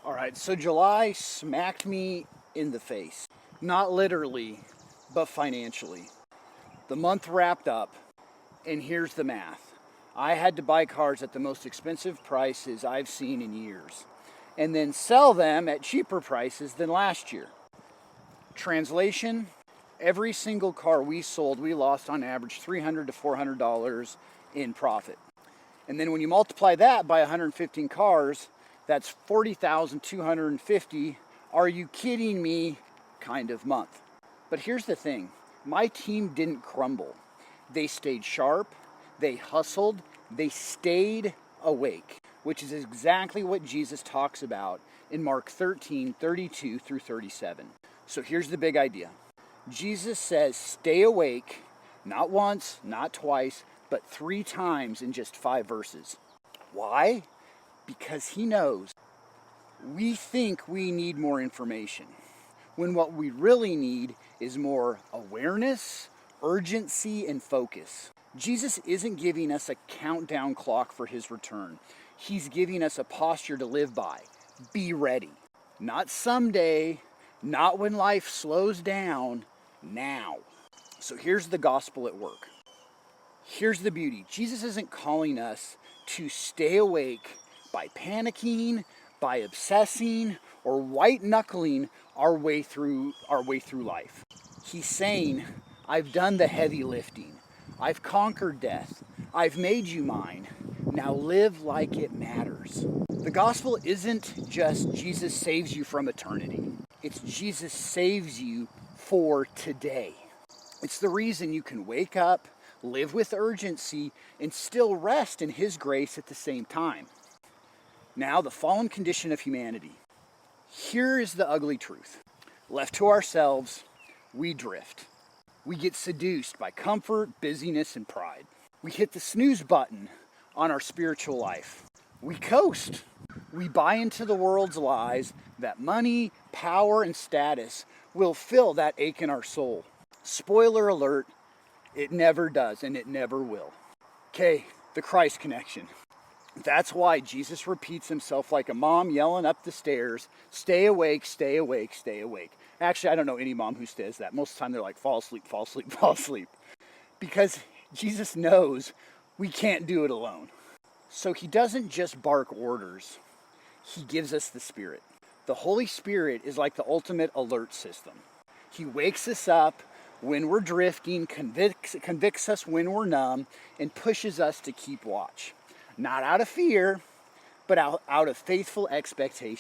All right, so July smacked me in the face. Not literally, but financially. The month wrapped up, and here's the math. I had to buy cars at the most expensive prices I've seen in years, and then sell them at cheaper prices than last year. Translation, every single car we sold, we lost on average $300 to $400 in profit. And then when you multiply that by 115 cars, that's 40,250. Are you kidding me? Kind of month. But here's the thing, my team didn't crumble. They stayed sharp, they hustled, they stayed awake, which is exactly what Jesus talks about in Mark 13:32 through 37. So here's the big idea. Jesus says, stay awake, not once, not twice, but 3 times in just 5 verses. Why? Because he knows we think we need more information, when what we really need is more awareness, urgency, and focus. Jesus isn't giving us a countdown clock for his return. He's giving us a posture to live by. Be ready. Not someday, not when life slows down, now. So here's the gospel at work. Here's the beauty. Jesus isn't calling us to stay awake by panicking, by obsessing, or white-knuckling our way through life. He's saying, I've done the heavy lifting. I've conquered death. I've made you mine. Now live like it matters. The gospel isn't just Jesus saves you from eternity. It's Jesus saves you for today. It's the reason you can wake up, live with urgency, and still rest in his grace at the same time. Now, the fallen condition of humanity. Here is the ugly truth. Left to ourselves, we drift. We get seduced by comfort, busyness, and pride. We hit the snooze button on our spiritual life. We coast. We buy into the world's lies that money, power, and status will fill that ache in our soul. Spoiler alert, it never does, and it never will. Okay, the Christ connection. That's why Jesus repeats himself like a mom yelling up the stairs, stay awake, stay awake, stay awake. Actually, I don't know any mom who says that. Most of the time they're like, fall asleep, fall asleep, fall asleep. Because Jesus knows we can't do it alone. So he doesn't just bark orders. He gives us the Spirit. The Holy Spirit is like the ultimate alert system. He wakes us up when we're drifting, convicts us when we're numb, and pushes us to keep watch. Not out of fear, but out of faithful expectation.